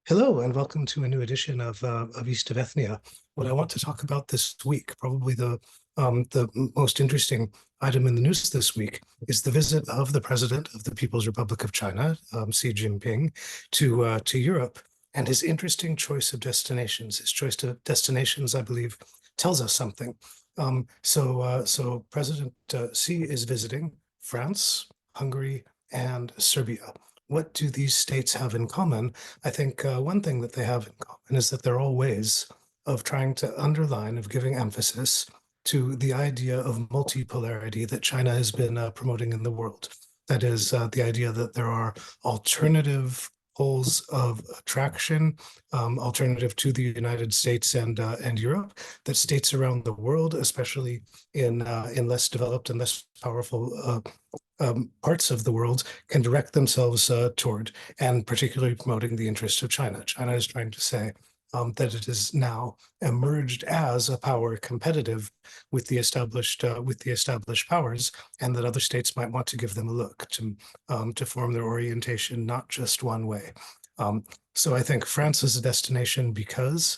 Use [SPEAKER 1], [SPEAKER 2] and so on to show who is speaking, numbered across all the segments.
[SPEAKER 1] Hello, and welcome to a new edition of East of Ethnia. What I want to talk about this week, probably the most interesting item in the news this week, is the visit of the President of the People's Republic of China, Xi Jinping, to Europe, and his interesting choice of destinations. His choice of destinations, I believe, tells us something. So President Xi is visiting France, Hungary, and Serbia. What do these states have in common? I think one thing that they have in common is that they're all ways of trying to underline, of giving emphasis to the idea of multipolarity that China has been promoting in the world. That is the idea that there are alternative poles of attraction, alternative to the United States and Europe, that states around the world, especially in less developed and less powerful parts of the world, can direct themselves toward, and particularly promoting the interests of China. China is trying to say that it has now emerged as a power competitive with the established powers, and that other states might want to give them a look to form their orientation not just one way. So I think France is a destination because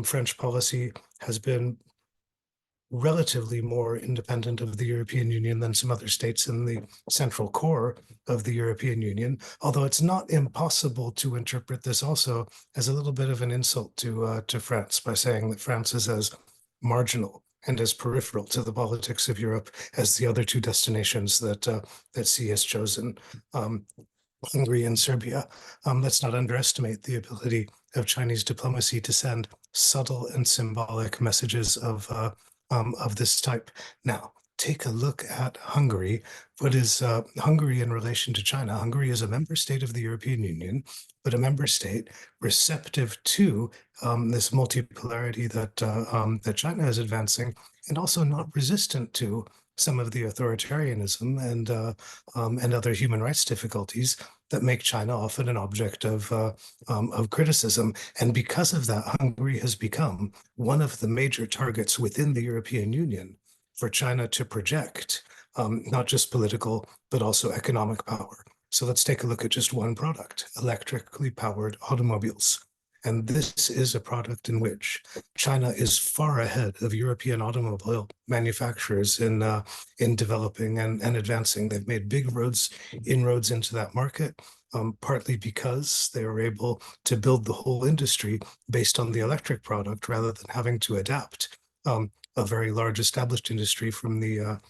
[SPEAKER 1] French policy has been relatively more independent of the European Union than some other states in the central core of the European Union, although it's not impossible to interpret this also as a little bit of an insult to France by saying that France is as marginal and as peripheral to the politics of Europe as the other two destinations that Xi has chosen. Hungary and Serbia. Let's not underestimate the ability of Chinese diplomacy to send subtle and symbolic messages of this type. Now, take a look at Hungary. What is Hungary in relation to China? Hungary is a member state of the European Union, but a member state receptive to this multipolarity that China is advancing, and also not resistant to some of the authoritarianism and other human rights difficulties that make China often an object of criticism. And because of that, Hungary has become one of the major targets within the European Union for China to project not just political, but also economic power. So let's take a look at just one product, electrically powered automobiles. And this is a product in which China is far ahead of European automobile manufacturers in developing and advancing. They've made big inroads into that market, partly because they were able to build the whole industry based on the electric product rather than having to adapt a very large established industry from the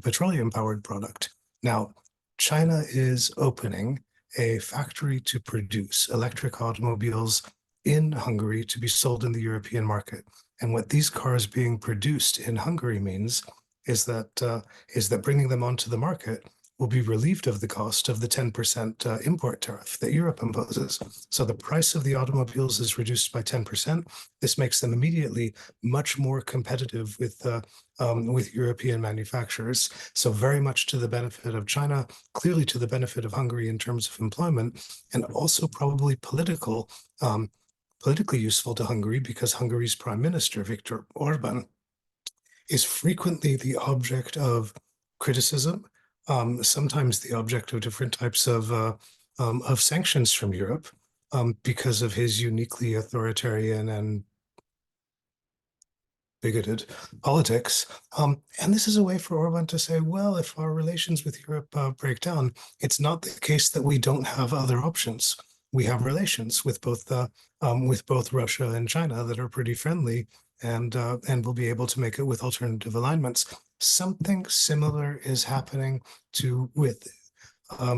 [SPEAKER 1] petroleum powered product. Now, China is opening a factory to produce electric automobiles in Hungary to be sold in the European market. And what these cars being produced in Hungary means is that bringing them onto the market will be relieved of the cost of the 10% import tariff that Europe imposes. So the price of the automobiles is reduced by 10%. This makes them immediately much more competitive with European manufacturers. So very much to the benefit of China, clearly to the benefit of Hungary in terms of employment, and also probably politically useful to Hungary because Hungary's Prime Minister, Viktor Orban, is frequently the object of criticism, sometimes the object of different types of sanctions from Europe because of his uniquely authoritarian and bigoted politics. And this is a way for Orban to say, well, if our relations with Europe break down, it's not the case that we don't have other options. We have relations with both Russia and China that are pretty friendly, and we'll be able to make it with alternative alignments. Something similar is happening with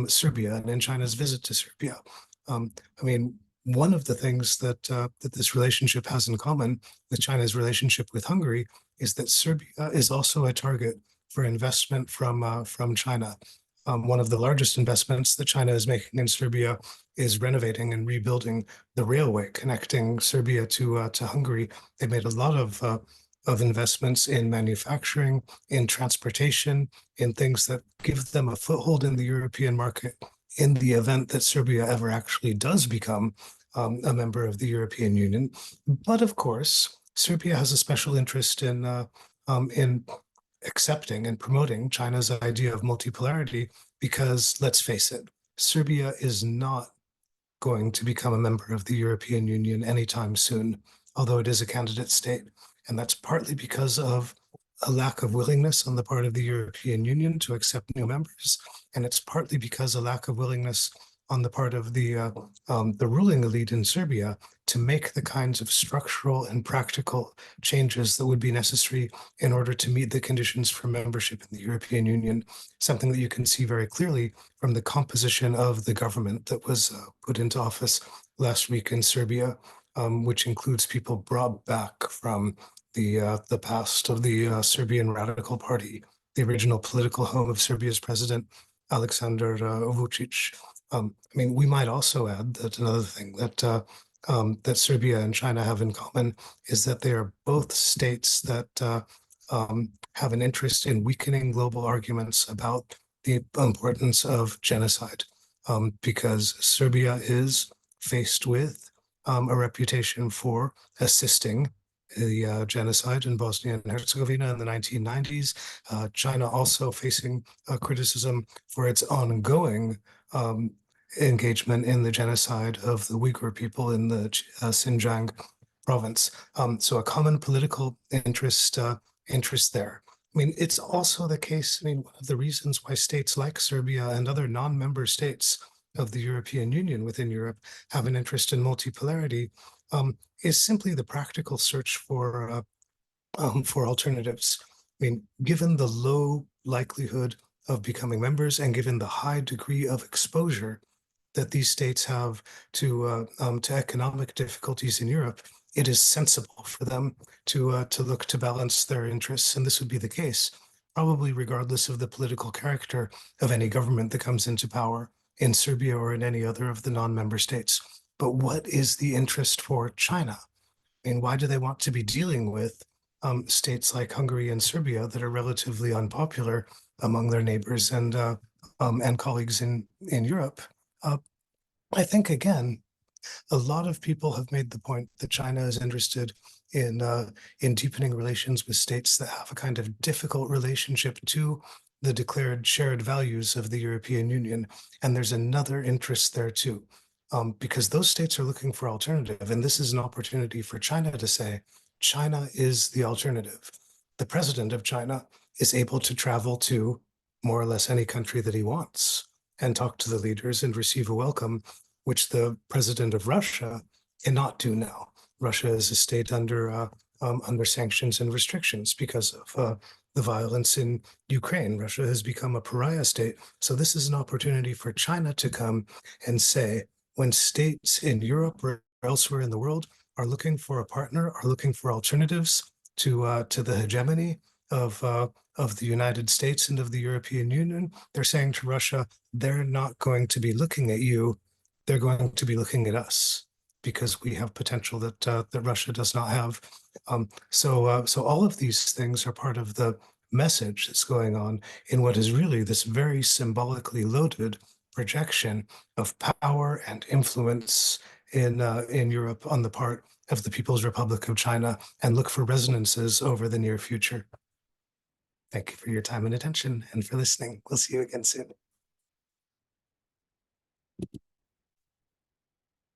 [SPEAKER 1] Serbia and in China's visit to Serbia. I mean, one of the things that this relationship has in common with China's relationship with Hungary is that Serbia is also a target for investment from China. One of the largest investments that China is making in Serbia is renovating and rebuilding the railway connecting Serbia to Hungary. They made a lot of investments in manufacturing, in transportation, in things that give them a foothold in the European market in the event that Serbia ever actually does become a member of the European Union. But of course, Serbia has a special interest in accepting and promoting China's idea of multipolarity because, let's face it, Serbia is not going to become a member of the European Union anytime soon, although it is a candidate state. And that's partly because of a lack of willingness on the part of the European Union to accept new members. And it's partly because a lack of willingness on the part of the ruling elite in Serbia to make the kinds of structural and practical changes that would be necessary in order to meet the conditions for membership in the European Union, something that you can see very clearly from the composition of the government that was put into office last week in Serbia, which includes people brought back from the past of the Serbian Radical Party, the original political home of Serbia's president, Aleksandar Vučić. I mean, we might also add that another thing that Serbia and China have in common is that they are both states that have an interest in weakening global arguments about the importance of genocide, because Serbia is faced with a reputation for assisting the genocide in Bosnia and Herzegovina in the 1990s. China also facing criticism for its ongoing engagement in the genocide of the Uyghur people in the Xinjiang province. So a common political interest there. I mean, it's also the case. I mean, one of the reasons why states like Serbia and other non-member states of the European Union within Europe have an interest in multipolarity is simply the practical search for alternatives. I mean, given the low likelihood of becoming members and given the high degree of exposure that these states have to economic difficulties in Europe, it is sensible for them to look to balance their interests, and this would be the case, probably regardless of the political character of any government that comes into power in Serbia or in any other of the non-member states. But what is the interest for China? I mean, why do they want to be dealing with states like Hungary and Serbia that are relatively unpopular among their neighbors and colleagues in Europe? I think again, a lot of people have made the point that China is interested in deepening relations with states that have a kind of difficult relationship to the declared shared values of the European Union. And there's another interest there too, because those states are looking for alternative. And this is an opportunity for China to say, China is the alternative. The president of China is able to travel to more or less any country that he wants and talk to the leaders and receive a welcome, which the president of Russia cannot do now. Russia is a state under sanctions and restrictions because of the violence in Ukraine. Russia has become a pariah state. So this is an opportunity for China to come and say, when states in Europe or elsewhere in the world are looking for a partner, are looking for alternatives to the hegemony of the United States and of the European Union, they're saying to Russia, they're not going to be looking at you, they're going to be looking at us because we have potential that Russia does not have. So all of these things are part of the message that's going on in what is really this very symbolically loaded projection of power and influence in Europe on the part of the People's Republic of China, and look for resonances over the near future. Thank you for your time and attention and for listening. We'll see you again soon.